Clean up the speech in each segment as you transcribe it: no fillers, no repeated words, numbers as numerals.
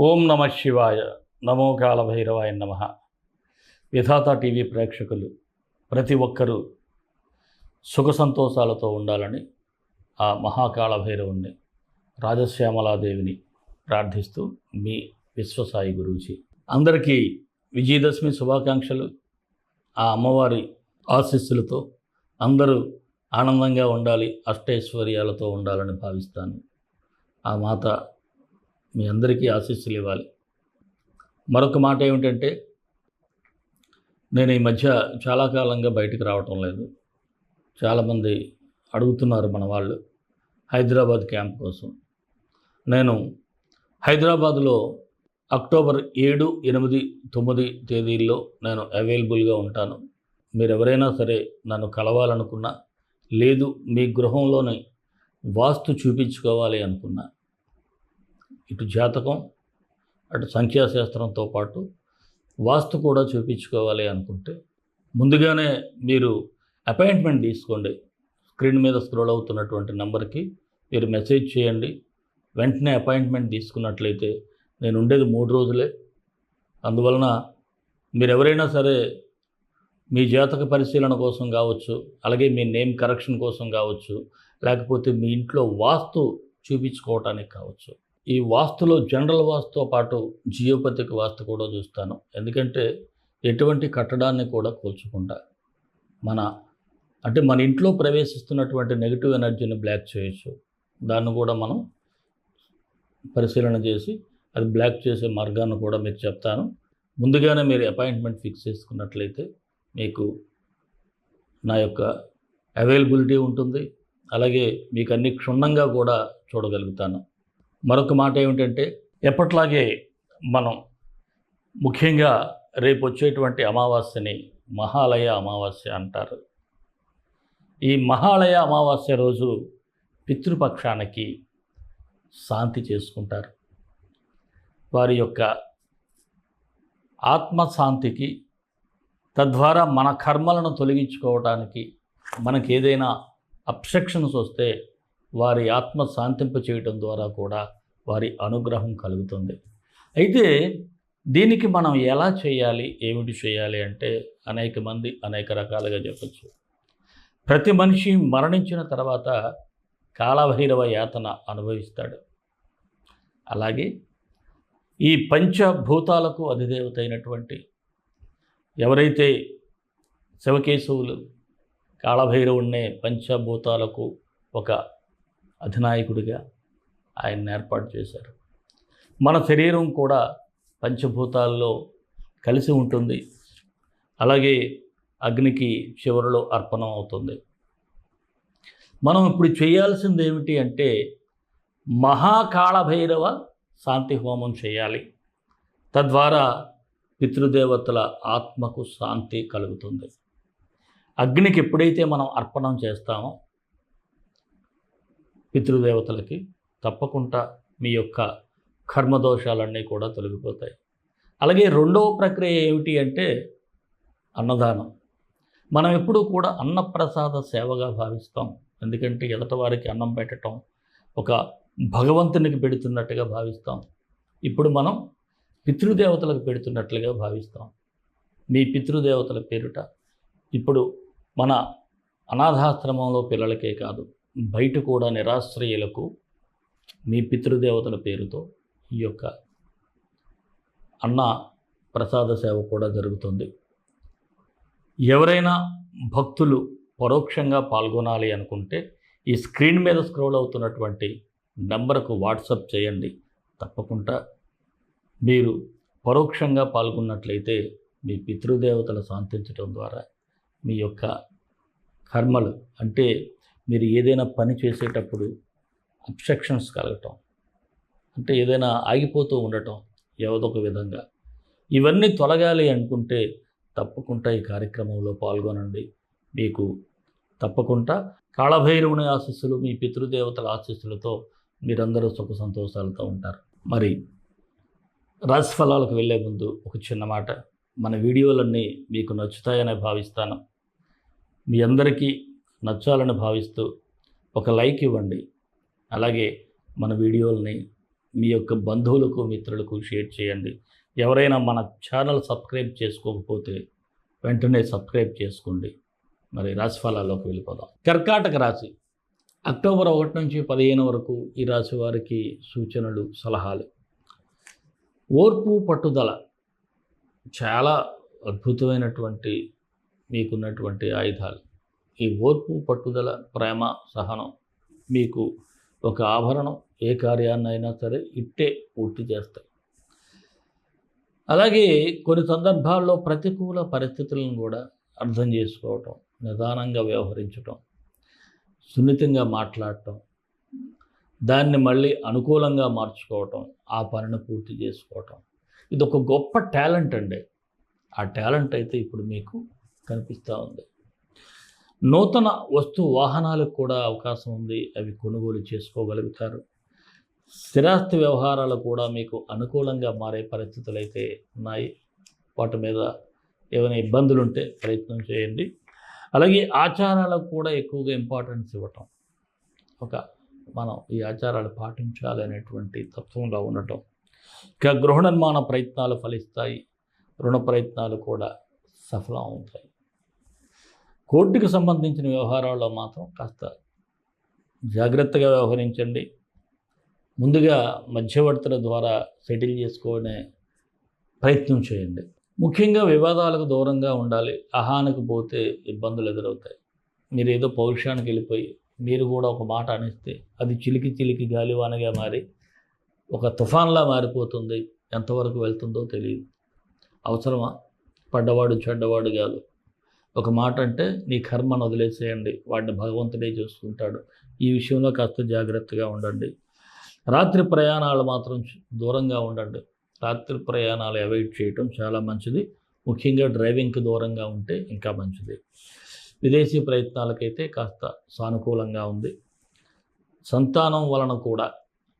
ఓం నమ శివాయ. నమో కాళభైరవాయ నమ. విధాత టీవీ ప్రేక్షకులు ప్రతి ఒక్కరూ సుఖ సంతోషాలతో ఉండాలని ఆ మహాకాళభైరవుణ్ణి రాజశ్యామలాదేవిని ప్రార్థిస్తూ మీ విశ్వసాయి గురూజీ. అందరికీ విజయదశమి శుభాకాంక్షలు. ఆ అమ్మవారి ఆశీస్సులతో అందరూ ఆనందంగా ఉండాలి, అష్టైశ్వర్యాలతో ఉండాలని భావిస్తాను. ఆ మాత మీ అందరికీ ఆశీస్సులు ఇవ్వాలి. మరొక మాట ఏమిటంటే, నేను ఈ మధ్య చాలా కాలంగా బయటికి రావటం లేదు. చాలామంది అడుగుతున్నారు మన వాళ్ళు హైదరాబాద్ క్యాంప్ కోసం. నేను హైదరాబాద్లో అక్టోబర్ 7, 8, 9 తేదీల్లో నేను అవైలబుల్గా ఉంటాను. మీరు ఎవరైనా సరే నన్ను కలవాలనుకున్నా, లేదు మీ గృహంలోనే వాస్తు చూపించుకోవాలి అనుకున్నా, ఇటు జాతకం అటు సంఖ్యాశాస్త్రంతో పాటు వాస్తు కూడా చూపించుకోవాలి అనుకుంటే ముందుగానే మీరు అపాయింట్మెంట్ తీసుకోండి. స్క్రీన్ మీద స్క్రోల్ అవుతున్నటువంటి నెంబర్కి మీరు మెసేజ్ చేయండి. వెంటనే అపాయింట్మెంట్ తీసుకున్నట్లయితే నేను ఉండేది 3 రోజులే. అందువలన మీరు ఎవరైనా సరే మీ జాతక పరిశీలన కోసం కావచ్చు, అలాగే మీ నేమ్ కరెక్షన్ కోసం కావచ్చు, లేకపోతే మీ ఇంట్లో వాస్తు చూపించుకోవటానికి కావచ్చు. ఈ వాస్తులో జనరల్ వాస్తుతో పాటు జియోపతిక్ వాస్తు కూడా చూస్తాను. ఎందుకంటే ఎటువంటి కట్టడాన్ని కూడా కూల్చకుండా మన ఇంట్లో ప్రవేశిస్తున్నటువంటి నెగిటివ్ ఎనర్జీని బ్లాక్ చేయొచ్చు. దాన్ని కూడా మనం పరిశీలన చేసి అది బ్లాక్ చేసే మార్గాన్ని కూడా మీకు చెప్తాను. ముందుగానే మీరు అపాయింట్మెంట్ ఫిక్స్ చేసుకున్నట్లయితే మీకు నా యొక్క అవైలబిలిటీ ఉంటుంది. అలాగే మీకు అన్ని క్షుణ్ణంగా కూడా చూడగలుగుతాను. మరొక మాట ఏమిటంటే, ఎప్పట్లాగే మనం ముఖ్యంగా రేపు వచ్చేటువంటి అమావాస్యని మహాలయ అమావాస్య అంటారు. ఈ మహాలయ అమావాస్య రోజు పితృపక్షానికి శాంతి చేసుకుంటారు. వారి యొక్క ఆత్మశాంతికి, తద్వారా మన కర్మలను తొలగించుకోవడానికి, మనకి ఏదైనా అబ్స్ట్రక్షన్స్ వస్తే వారి ఆత్మ శాంతింప చేయటం ద్వారా కూడా వారి అనుగ్రహం కలుగుతుంది. అయితే దీనికి మనం ఎలా చేయాలి, ఏమిటి చేయాలి అంటే అనేక మంది అనేక రకాలుగా చెప్పచ్చు. ప్రతి మనిషి మరణించిన తర్వాత కాళభైరవ యాతన అనుభవిస్తాడు. అలాగే ఈ పంచభూతాలకు అధిదేవత అయినటువంటి ఎవరైతే శివకేశవులు కాళభైరవుణ్ణే పంచభూతాలకు ఒక అధినాయకుడిగా ఆయన ఏర్పాటు చేశారు. మన శరీరం కూడా పంచభూతాల్లో కలిసి ఉంటుంది. అలాగే అగ్నికి చివరిలో అర్పణం అవుతుంది. మనం ఇప్పుడు చేయాల్సింది ఏమిటి అంటే మహాకాళభైరవ శాంతి హోమం చేయాలి. తద్వారా పితృదేవతల ఆత్మకు శాంతి కలుగుతుంది. అగ్నికి ఎప్పుడైతే మనం అర్పణం చేస్తామో పితృదేవతలకి తప్పకుండా మీ యొక్క కర్మదోషాలన్నీ కూడా తొలగిపోతాయి. అలాగే రెండవ ప్రక్రియ ఏమిటి అంటే అన్నదానం. మనం ఎప్పుడూ కూడా అన్నప్రసాద సేవగా భావిస్తాం. ఎందుకంటే ఎదట వారికి అన్నం పెట్టడం ఒక భగవంతునికి పెడుతున్నట్టుగా భావిస్తాం. ఇప్పుడు మనం పితృదేవతలకు పెడుతున్నట్లుగా భావిస్తాం. మీ పితృదేవతల పేరుట ఇప్పుడు మన అనాథాశ్రమంలో పిల్లలకే కాదు, బయట కూడా నిరాశ్రయులకు మీ పితృదేవతల పేరుతో ఈ యొక్క అన్న ప్రసాద సేవ కూడా జరుగుతుంది. ఎవరైనా భక్తులు పరోక్షంగా పాల్గొనాలి అనుకుంటే ఈ స్క్రీన్ మీద స్క్రోల్ అవుతున్నటువంటి నంబర్కు వాట్సాప్ చేయండి. తప్పకుండా మీరు పరోక్షంగా పాల్గొన్నట్లయితే మీ పితృదేవతలు శాంతించడం ద్వారా మీ యొక్క కర్మలు, అంటే మీరు ఏదైనా పని చేసేటప్పుడు అబ్స్ట్రక్షన్స్ కలగటం, అంటే ఏదైనా ఆగిపోతూ ఉండటం ఏదో ఒక విధంగా, ఇవన్నీ తొలగాలి అనుకుంటే తప్పకుండా ఈ కార్యక్రమంలో పాల్గొనండి. మీకు తప్పకుండా కాళభైరవుని ఆశీస్సులు, మీ పితృదేవతల ఆశీస్సులతో మీరందరూ సుఖ సంతోషాలతో ఉంటారు. మరి రాశిఫలాలకు వెళ్ళే ముందు ఒక చిన్న మాట. మన వీడియోలన్నీ మీకు నచ్చుతాయని భావిస్తాను. మీ అందరికీ నచ్చాలని భావిస్తూ ఒక లైక్ ఇవ్వండి. అలాగే మన వీడియోల్ని మీ యొక్క బంధువులకు మిత్రులకు షేర్ చేయండి. ఎవరైనా మన ఛానల్ సబ్స్క్రైబ్ చేసుకోకపోతే వెంటనే సబ్స్క్రైబ్ చేసుకోండి. మరి రాశిఫలాల్లోకి వెళ్ళిపోదాం. కర్కాటక రాశి అక్టోబర్ 1 నుంచి 15 వరకు ఈ రాశి వారికి సూచనలు, సలహాలు. ఓర్పు, పట్టుదల చాలా అద్భుతమైనటువంటి మీకున్నటువంటి ఆయుధాలు. ఈ ఓర్పు, పట్టుదల, ప్రేమ, సహనం మీకు ఒక ఆభరణం. ఏ కార్యాన్నైనా సరే ఇట్టే పూర్తి చేస్తాయి. అలాగే కొన్ని సందర్భాల్లో ప్రతికూల పరిస్థితులను కూడా అర్థం చేసుకోవటం, నిదానంగా వ్యవహరించటం, సున్నితంగా మాట్లాడటం, దాన్ని మళ్ళీ అనుకూలంగా మార్చుకోవటం, ఆ పనిని పూర్తి చేసుకోవటం, ఇది ఒక గొప్ప టాలెంట్ అండి. ఆ టాలెంట్ అయితే ఇప్పుడు మీకు కనిపిస్తూ ఉంది. నూతన వాహనాలకు కూడా అవకాశం ఉంది. అవి కొనుగోలు చేసుకోగలుగుతారు. స్థిరాస్తి వ్యవహారాలు కూడా మీకు అనుకూలంగా మారే పరిస్థితులు అయితే ఉన్నాయి. వాటి మీద ఏమైనా ఇబ్బందులు ఉంటే ప్రయత్నం చేయండి. అలాగే ఆచారాలకు కూడా ఎక్కువగా ఇంపార్టెన్స్ ఇవ్వటం, మనం ఈ ఆచారాలు పాటించాలి అనేటువంటి తత్వంగా ఉండటం. ఇక గృహ నిర్మాణ ప్రయత్నాలు ఫలిస్తాయి. రుణ ప్రయత్నాలు కూడా సఫలం అవుతాయి. కోర్టుకు సంబంధించిన వ్యవహారాల్లో మాత్రం కాస్త జాగ్రత్తగా వ్యవహరించండి. ముందుగా మధ్యవర్తుల ద్వారా సెటిల్ చేసుకునే ప్రయత్నం చేయండి. ముఖ్యంగా వివాదాలకు దూరంగా ఉండాలి. అహానికి పోతే ఇబ్బందులు ఎదురవుతాయి. మీరు ఏదో పౌరుషానికి వెళ్ళిపోయి మీరు కూడా ఒక మాట అనిస్తే అది చిలికి చిలికి గాలివానగా మారి ఒక తుఫాన్లా మారిపోతుంది. ఎంతవరకు వెళ్తుందో తెలియదు. అవసరమా? పడ్డవాడు చెడ్డవాడు కాదు. ఒక మాట అంటే నీ కర్మను వదిలేసేయండి, వాడిని భగవంతుడే చూసుకుంటాడు. ఈ విషయంలో కాస్త జాగ్రత్తగా ఉండండి. రాత్రి ప్రయాణాలు మాత్రం దూరంగా ఉండండి. రాత్రి ప్రయాణాలు అవాయిడ్ చేయటం చాలా మంచిది. ముఖ్యంగా డ్రైవింగ్కి దూరంగా ఉంటే ఇంకా మంచిది. విదేశీ ప్రయత్నాలకైతే కాస్త సానుకూలంగా ఉంది. సంతానం వలన కూడా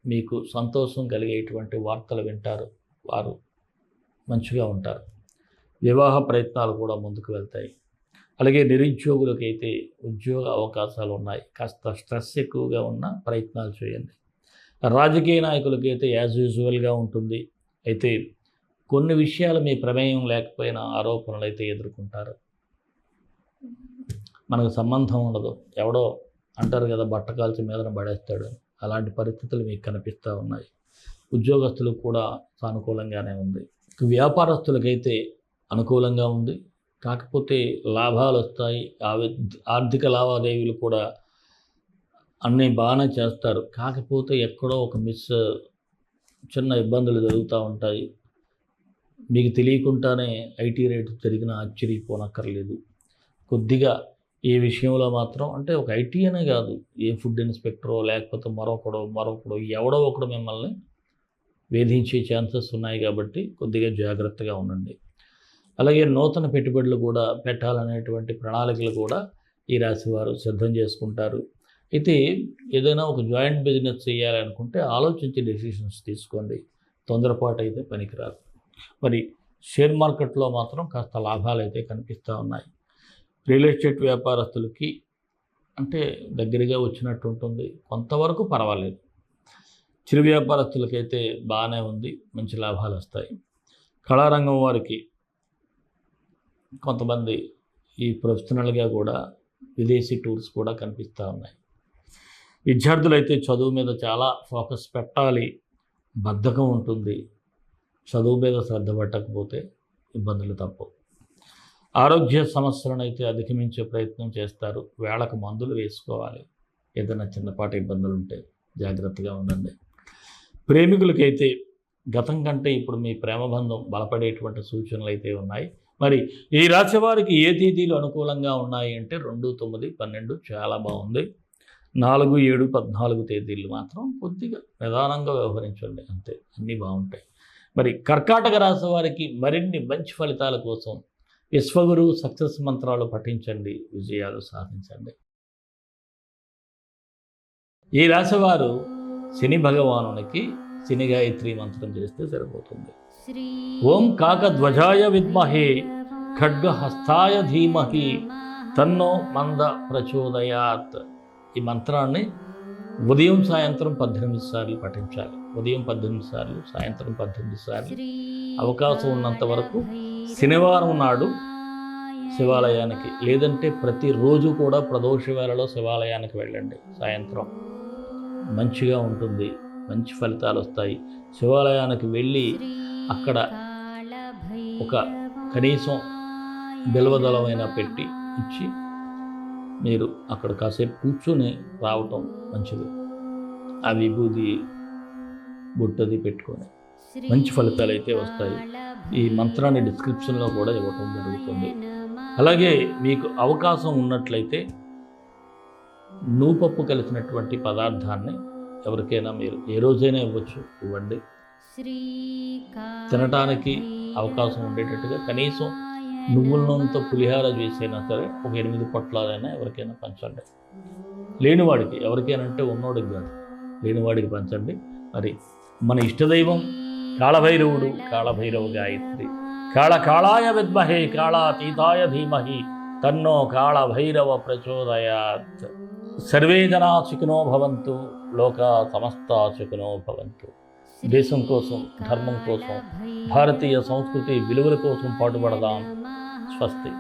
మీకు సంతోషం కలిగేటువంటి వార్తలు వింటారు. వారు మంచిగా ఉంటారు. వివాహ ప్రయత్నాలు కూడా ముందుకు వెళ్తాయి. అలాగే నిరుద్యోగులకైతే ఉద్యోగ అవకాశాలు ఉన్నాయి. కాస్త స్ట్రెస్ ఎక్కువగా ఉన్న ప్రయత్నాలు చేయండి. రాజకీయ నాయకులకైతే యాజ్ యూజువల్గా ఉంటుంది. అయితే కొన్ని విషయాలు మీ ప్రమేయం లేకపోయినా ఆరోపణలు అయితే ఎదుర్కొంటారు. మనకు సంబంధం ఉండదు, ఎవడో అంటారు కదా, బట్ట కాల్చి మీదన పడేస్తాడు. అలాంటి పరిస్థితులు మీకు కనిపిస్తూ ఉన్నాయి. ఉద్యోగస్తులకు కూడా సానుకూలంగానే ఉంది. వ్యాపారస్తులకైతే అనుకూలంగా ఉంది. కాకపోతే లాభాలు వస్తాయి. ఆర్థిక లావాదేవీలు కూడా అన్నీ బాగానే చేస్తారు. కాకపోతే ఎక్కడో ఒక చిన్న ఇబ్బందులు జరుగుతూ ఉంటాయి. మీకు తెలియకుండానే ఐటీ రేటు పెరిగినా ఆశ్చర్యపోనక్కర్లేదు. కొద్దిగా ఈ విషయంలో మాత్రం, అంటే ఒక ఐటీ అనే కాదు, ఏ ఫుడ్ ఇన్స్పెక్టరో లేకపోతే మరొకడో ఎవడో ఒకడు మిమ్మల్ని వేధించే ఛాన్సెస్ ఉన్నాయి. కాబట్టి కొద్దిగా జాగ్రత్తగా ఉండండి. అలాగే నూతన పెట్టుబడులు కూడా పెట్టాలనేటువంటి ప్రణాళికలు కూడా ఈ రాశి వారు సిద్ధం చేసుకుంటారు. అయితే ఏదైనా ఒక జాయింట్ బిజినెస్ చేయాలనుకుంటే ఆలోచించి డెసిషన్స్ తీసుకోండి. తొందరపాటు అయితే పనికిరాదు. మరి షేర్ మార్కెట్లో మాత్రం కాస్త లాభాలు అయితే కనిపిస్తూ ఉన్నాయి. రియల్ ఎస్టేట్ వ్యాపారస్తులకి అంటే దగ్గరగా వచ్చినట్టు ఉంటుంది. కొంతవరకు పర్వాలేదు. చిరు వ్యాపారస్తులకైతే బాగానే ఉంది, మంచి లాభాలు వస్తాయి. కళారంగం వారికి కొంతమంది ఈ ప్రొఫెషనల్గా కూడా విదేశీ టూర్స్ కూడా కనిపిస్తూ ఉన్నాయి. విద్యార్థులైతే చదువు మీద చాలా ఫోకస్ పెట్టాలి. బద్ధకం ఉంటుంది. చదువు మీద శ్రద్ధ పెట్టకపోతే ఇబ్బందులు తప్పవు. ఆరోగ్య సమస్యలను అయితే అధిగమించే ప్రయత్నం చేస్తారు. వేళకు మందులు వేసుకోవాలి. ఏదైనా చిన్నపాటి ఇబ్బందులు ఉంటే జాగ్రత్తగా ఉండండి. ప్రేమికులకైతే గతం కంటే ఇప్పుడు మీ ప్రేమబంధం బలపడేటువంటి సూచనలు అయితే ఉన్నాయి. మరి ఈ రాశి వారికి ఏ తేదీలు అనుకూలంగా ఉన్నాయి అంటే 2, 9, 12 చాలా బాగుంది. 4, 7, 14 తేదీలు మాత్రం కొద్దిగా నిదానంగా వ్యవహరించండి, అంతే, అన్నీ బాగుంటాయి. మరి కర్కాటక రాశి వారికి మరిన్ని మంచి ఫలితాల కోసం విశ్వగురు సక్సెస్ మంత్రాలు పఠించండి, విజయాలు సాధించండి. ఈ రాశివారు శని భగవానునికి శని గాయత్రి మంత్రం చేస్తే సరిపోతుంది. ఓం కాకధ్వజాయ విద్మహే ఖడ్గహస్తాయ ధీమహి తన్నో మంద ప్రచోదయాత్. ఈ మంత్రాన్ని ఉదయం సాయంత్రం 18 సార్లు పఠించాలి. ఉదయం 18 సార్లు, సాయంత్రం 18 సార్లు. అవకాశం ఉన్నంత వరకు శనివారం నాడు శివాలయానికి, లేదంటే ప్రతిరోజు కూడా ప్రదోష వేళలో శివాలయానికి వెళ్ళండి. సాయంత్రం మంచిగా ఉంటుంది, మంచి ఫలితాలు వస్తాయి. శివాలయానికి వెళ్ళి అక్కడ ఒక కనీసం బిల్వదళమైనా పెట్టి ఇచ్చి మీరు అక్కడ కాసేపు కూర్చొని రావటం మంచిది. ఆ విభూది బొట్టది పెట్టుకొని మంచి ఫలితాలు అయితే వస్తాయి. ఈ మంత్రాన్ని డిస్క్రిప్షన్లో కూడా ఇవ్వటం జరుగుతుంది. అలాగే మీకు అవకాశం ఉన్నట్లయితే నూపప్పు కలిసినటువంటి పదార్థాన్ని ఎవరికైనా మీరు ఏ రోజైనా ఇవ్వండి. తినటానికి అవకాశం ఉండేటట్టుగా కనీసం నువ్వుల నూనెతో పులిహార చేసైనా సరే ఒక 8 పొట్లాలైనా ఎవరికైనా పంచండి. లేనివాడికి, ఎవరికైనా అంటే ఉన్నోడికి కాదు, లేనివాడికి పంచండి. మరి మన ఇష్టదైవం కాళభైరవుడు, కాళభైరవ గాయత్రి. కాళాయ విద్మహే కాళాతీతాయ ధీమహి తన్నో కాళభైరవ ప్రచోదయాత్. సర్వే జనా సుఖినో భవంతు, లోకా సమస్తా సుఖినో భవంతు. దేశం కోసం, ధర్మం కోసం, భారతీయ సంస్కృతి విలువల కోసం పాటుపడదాం. స్వస్తి.